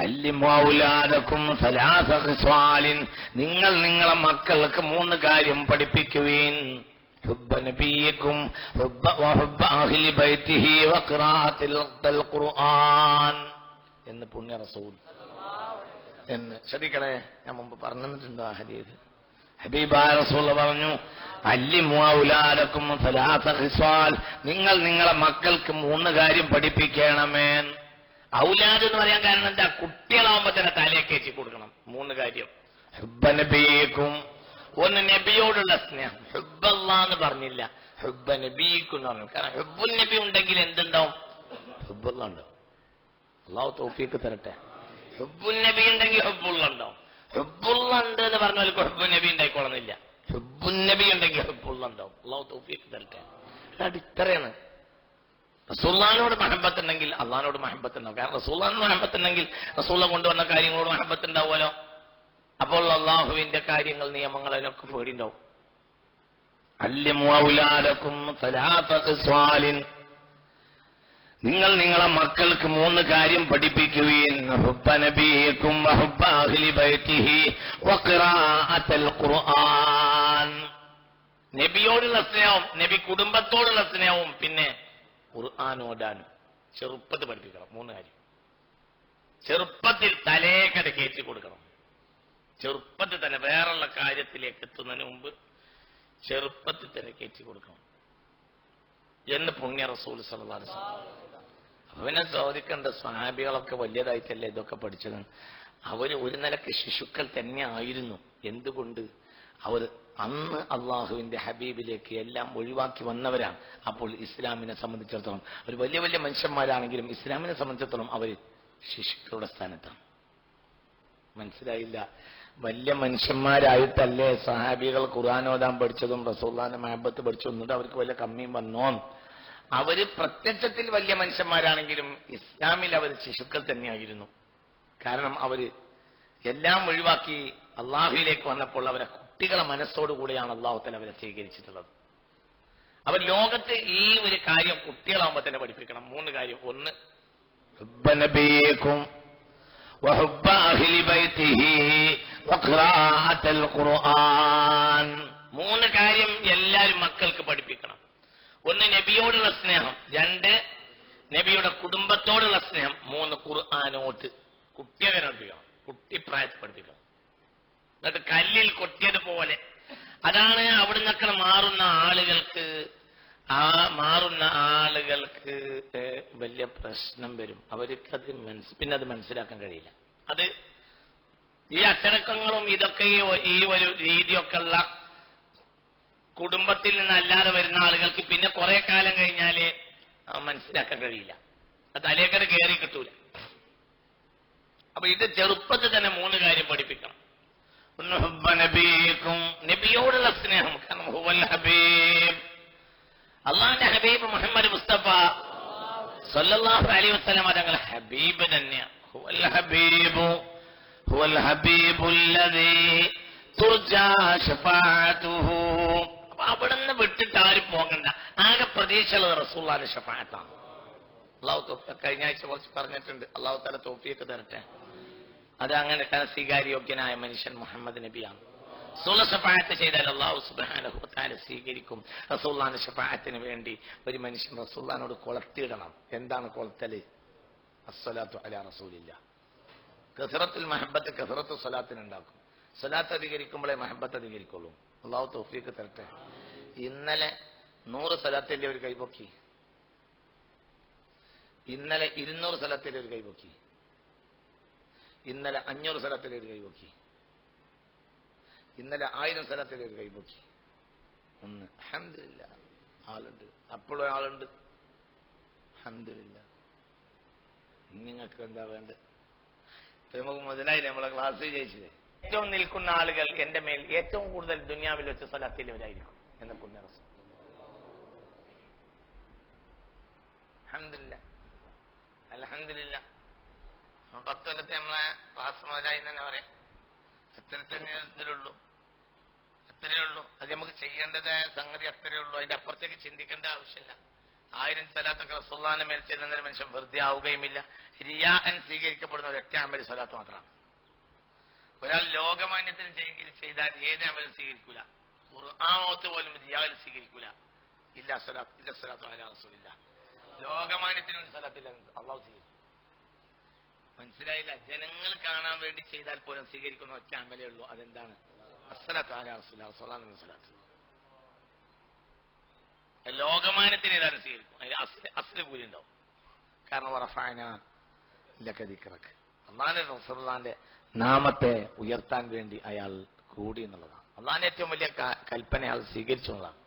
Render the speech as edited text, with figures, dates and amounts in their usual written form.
അല്ലിമു ഔലാദക്കും സലാസ ഖിസ്വാലിൻ, നിങ്ങൾ നിങ്ങളെ മക്കൾക്ക് 3 കാര്യം പഠിപ്പിക്കുവീൻ. ഹുബ്ബ നബിയിക്കും വഹുബ്ബ അഹ്ലി ബൈതിഹി വഖിറാഅത്തിൽ ഖുർആൻ എന്ന് പുണ്യ റസൂൽ എന്ന്. ശ്രദ്ധിക്കണേ, ഞാൻ മുമ്പ് പറഞ്ഞിട്ടുണ്ടോ ആ ഹദീസ്? ഹബീബായ റസൂൽ പറഞ്ഞു, അല്ലിമു ഔലാദക്കും സലാസ ഖിസ്വാൽ, നിങ്ങൾ നിങ്ങളെ മക്കൾക്ക് 3 കാര്യം പഠിപ്പിക്കണമേ. ഔലാദ് എന്ന് പറയാൻ കാരണം എന്താ? കുട്ടികളാവുമ്പോ തന്നെ തലയൊക്കെ വെച്ച് കൊടുക്കണം. 3 കാര്യം. ഹുബ്ബ നബിയിക്കും, ഒന്ന് നബിയോടുള്ള സ്നേഹം. ഹുബ്ബല്ലാ എന്ന് പറഞ്ഞില്ല, ഹുബ്ബ നബിയിക്കും എന്ന് പറഞ്ഞു. കാരണം ഹുബ്ബുൻ നബി ഉണ്ടെങ്കിൽ എന്തുണ്ടാവും? ഹുബ്ബുള്ള ഉണ്ടാവും. അല്ലാഹു തൗഫീഖ് തരട്ടെ. ഹുബ്ബുൻ നബി ഉണ്ടെങ്കിൽ ഹുബ്ബുള്ള ഉണ്ടാവും. ഹുബ്ബുള്ള ഉണ്ട് എന്ന് പറഞ്ഞവർക്ക് ഹുബ്ബുൻ നബി ഉണ്ടായിക്കോളുന്നില്ല. ഹുബ്ബുൻ നബി ഉണ്ടെങ്കിൽ ഹുബ്ബുള്ള ഉണ്ടാവും. അല്ലാഹു തൗഫീഖ് തരട്ടെ. അത് ഇത്രയാണ്. റസൂലുള്ളാഹിനോട് മഹബത്ത് ഉണ്ടെങ്കിൽ അള്ളാഹിനോട് മഹബത്ത് ഉണ്ടാവും. കാരണം റസൂലുള്ളാഹിനോട് മഹബത്ത് ഉണ്ടെങ്കിൽ റസൂലുള്ള കൊണ്ടുവന്ന കാര്യങ്ങളോട് മഹബത്ത് ഉണ്ടാവുമല്ലോ. അപ്പോൾ അള്ളാഹുവിന്റെ കാര്യങ്ങൾ, നിയമങ്ങൾ അതിനൊക്കെ പേടിണ്ടാവും. അല്ലിമു ഔലാദക്കും സലാസ ഖിസ്വാലിൻ, നിങ്ങൾ നിങ്ങളെ മക്കൾക്ക് 3 കാര്യം പഠിപ്പിക്കുകയും. ഹുബ്ബ നബിയിക്കും വഹുബ്ബ അഹ്ലി ബൈതിഹി വഖിറാഅത്തിൽ ഖുർആൻ, നബിയോടുള്ള സ്നേഹവും നബി കുടുംബത്തോടുള്ള സ്നേഹവും പിന്നെ ഖുർആൻ ഓതാനും ചെറുപ്പത്തിൽ പഠിപ്പിക്കണം. 3 കാര്യം. ചെറുപ്പത്തിൽ തലേക്കട കയറ്റി കൊടുക്കണം. ചെറുപ്പത്തിൽ തന്നെ, വേറെയുള്ള കാര്യത്തിലേക്ക് എത്തുന്നതിന് മുമ്പ് ചെറുപ്പത്തിൽ തന്നെ കയറ്റി കൊടുക്കണം എന്ന് പുണ്യ റസൂൽ സല്ലല്ലാഹു അലൈഹി വസല്ലം. അപ്പൊ പിന്നെ ചോദിക്കേണ്ട, സ്വഹാബികളൊക്കെ വലിയതായിട്ടല്ലേ ഇതൊക്കെ പഠിച്ചത്? അവര് ഒരു നിലക്ക് ശിശുക്കൾ തന്നെ ആയിരുന്നു. എന്തുകൊണ്ട്? അവർ അന്ന് അള്ളാഹുവിന്റെ ഹബീബിലേക്ക് എല്ലാം ഒഴിവാക്കി വന്നവരാണ്. അപ്പോൾ ഇസ്ലാമിനെ സംബന്ധിച്ചിടത്തോളം അവർ വലിയ വലിയ മനുഷ്യന്മാരാണെങ്കിലും ഇസ്ലാമിനെ സംബന്ധിച്ചിടത്തോളം അവർ ശിശുക്കളുടെ സ്ഥാനത്താണ്. മനസ്സിലായില്ല? വലിയ മനുഷ്യന്മാരായിട്ടല്ലേ സഹാബികൾ ഖുർആൻ ഓതാൻ പഠിച്ചതും റസൂലുള്ളാഹിന്റെ മഹബത്ത് പഠിച്ചതും. എന്നിട്ട് അവർക്ക് വലിയ കമ്മിയും വന്നോ? അവര് പ്രത്യക്ഷത്തിൽ വലിയ മനുഷ്യന്മാരാണെങ്കിലും ഇസ്ലാമിൽ അവർ ശിശുക്കൾ തന്നെയായിരുന്നു. കാരണം അവര് എല്ലാം ഒഴിവാക്കി അള്ളാഹുവിലേക്ക് വന്നപ്പോൾ അവരെ കുട്ടികളെ മനസ്സോടുകൂടിയാണ് അള്ളാഹു തആല അവരെ സ്വീകരിച്ചിട്ടുള്ളത്. അവർ ലോകത്ത് ഈ ഒരു കാര്യം കുട്ടികളാകുമ്പോൾ തന്നെ പഠിപ്പിക്കണം. 3 കാര്യം. ഒന്ന്, ഹുബ്ബ നബിയിക്കും വഹുബ്ബ അഹ്ലി ബൈതിഹി വഖിറാഅത്തിൽ ഖുർആൻ. 3 കാര്യം എല്ലാവരും മക്കൾക്ക് പഠിപ്പിക്കണം. ഒന്ന്, നബിയോടുള്ള സ്നേഹം. 2, നബിയുടെ കുടുംബത്തോടുള്ള സ്നേഹം. 3, ഖുർആനോട് കുട്ടിയെ പഠിപ്പിക്കണം. കുട്ടിപ്രായത്തിൽ പഠിപ്പിക്കണം. എന്നിട്ട് കല്ലിൽ കൊത്തിയതുപോലെ. അതാണ് അവിടുന്നൊക്കെ മാറുന്ന ആളുകൾക്ക് വലിയ പ്രശ്നം വരും. അവർക്കത് പിന്നെ അത് മനസ്സിലാക്കാൻ കഴിയില്ല. അത് ഈ അച്ചടക്കങ്ങളും ഇതൊക്കെ ഈ ഒരു രീതിയൊക്കെ ഉള്ള കുടുംബത്തിൽ നിന്നല്ലാതെ വരുന്ന ആളുകൾക്ക് പിന്നെ കുറെ കാലം കഴിഞ്ഞാല് മനസ്സിലാക്കാൻ കഴിയില്ല. അത് തലേക്കര കയറി കിട്ടൂല. അപ്പൊ ഇത് ചെറുപ്പത്തിൽ തന്നെ 3 കാര്യം പഠിപ്പിക്കണം. ഒന്ന്, ഹുബ്ബ നബിയിക്കും, നബിയോടുള്ള സ്നേഹം. കാരണം ഹുവൽ ഹബീബ്, അള്ളാഹുവിന്റെ ഹബീബ് മുഹമ്മദ് മുസ്തഫ സല്ലല്ലാഹു അലൈഹി വസല്ലം തങ്ങൾ ഹബീബ് തന്നെയാണ്. ഹുവൽ ഹബീബു ഹുവൽ ഹബീബുല്ലദീ തുർജാ ശഫാഅതുഹു. അപ്പൊ അവിടുന്ന് വിട്ടിട്ട് ആരും പോകണ്ട. ആകെ പ്രതീക്ഷയുള്ളത് റസൂലുള്ളാഹിന്റെ ശഫാഅത്താണ്. അള്ളാഹു കഴിഞ്ഞ ആഴ്ച കുറച്ച് പറഞ്ഞിട്ടുണ്ട്. അള്ളാഹു തആല തൗഫീഖ് തരട്ടെ. അത് അങ്ങനെ സ്വീകാര്യോഗ്യനായ മനുഷ്യൻ മുഹമ്മദ് നബിയാണ്. റസൂലുള്ളാഹി ശഫാഅത്ത് ചെയ്താൽ അല്ലാഹു സുബ്ഹാനഹു വ തആല സ്വീകരിക്കും. റസൂലുള്ളാഹിന്റെ ശഫാഅത്തിന് വേണ്ടി ഒരു മനുഷ്യൻ റസൂലുള്ളാഹിനോട് കൊളത്തിയിടണം. എന്താണ് കൊളത്തല്? അസ്സലാത്തു അലാ റസൂലില്ലാഹ്. കസറത്തുൽ മഹബ്ബത്ത് കസറത്തു സ്വലാത്തിനുണ്ടാക്കും. സ്വലാത്ത് അധികരിക്കുമ്പോഴേ മഹബ്ബത്ത് അധികരിക്കുള്ളൂ. അല്ലാഹു തൗഫീഖ് തരട്ടെ. ഇന്നലെ 100 സ്വലാത്തിന്റെ ഒരു കൈപൊക്കി. ഇന്നലെ 200 സ്വലാത്തിന്റെ ഒരു കൈപൊക്കി. ഇന്നലെ 500 സ്ഥലത്തിലെ ഒരു കൈപൊക്കി. ഇന്നലെ 1000 സ്ഥലത്തിലെ ഒരു കൈപൊക്കി. ഒന്ന് അൽഹംദുലില്ലാഹ്, ആളുണ്ട്. അപ്പോഴും ആളുണ്ട്. അൽഹംദുലില്ലാഹ്. നിങ്ങൾക്ക് എന്താ വേണ്ടത്? നമുക്ക് മുതലായില്ലേ നമ്മളെ ക്ലാസ് ജയിച്ചില്ലേ? ഏറ്റവും നിൽക്കുന്ന ആളുകൾ എന്റെ മേൽ ഏറ്റവും കൂടുതൽ ദുനിയാവിൽ വെച്ച് സ്വലാത്തിലവരായിരിക്കും എന്ന് പുണ്യ റസൂൽ. അൽഹംദുലില്ലാഹ്, അൽഹംദുലില്ലാഹ്. 10 കൊല്ലത്തെ നമ്മളെ ക്ലാസ് മുതലായി തന്നെ പറയാം. അത്രേ ഉള്ളൂ. അത് നമുക്ക് ചെയ്യേണ്ടതായ സംഗതി അത്രയേ ഉള്ളൂ. അതിന്റെ അപ്പുറത്തേക്ക് ചിന്തിക്കേണ്ട ആവശ്യമില്ല. 1000 സ്ഥലത്തൊക്കെ റസൂലുള്ളാഹിന്റെ മേൽ ചെല്ലുന്ന മനുഷ്യൻ വെറുതെ ആവുകയുമില്ല. റിയാഅൻ സ്വീകരിക്കപ്പെടുന്ന ഒരൊറ്റ അമൽ സ്വലാത്ത് മാത്രമാണ്. ഒരാൾ ലോകമാന്യത്തിന് ചെയ്താൽ ഏത് അമലും സ്വീകരിക്കൂല. ഖുർആനോത്ത് പോലും റിയാഅൻ സ്വീകരിക്കൂല. ഇല്ല സ്വലാത്തു അലാ റസൂലില്ലാ. ലോകമാന്യത്തിന് സ്വലാത്തില്ല, അള്ളാഹു സ്വീകരിക്കും. മനസ്സിലായില്ല? ജനങ്ങൾ കാണാൻ വേണ്ടി ചെയ്താൽ പോലും സ്വീകരിക്കുന്ന ഒറ്റ അമലേ ഉള്ളൂ. അതെന്താണ്? അസ്സലാത്തു അലാ റസൂലില്ലാ, സ്വലാത്തു സ്വലാത്ത്. ലോകമാനത്തിന് ഏതാണ് സ്വീകരിക്കും. അതിന് അസ്ല് കൂലി ഉണ്ടാവും. കാരണം റഫഅനാ ലക ദിക്റക, അല്ലാഹുവിന്റെ റസൂലുള്ളാഹിന്റെ നാമത്തെ ഉയർത്താൻ വേണ്ടി അയാൾ കൂടി എന്നുള്ളതാണ്. അള്ളാഹിന്റെ ഏറ്റവും വലിയ കൽപ്പന അയാൾ സ്വീകരിച്ചു എന്നുള്ളതാണ്.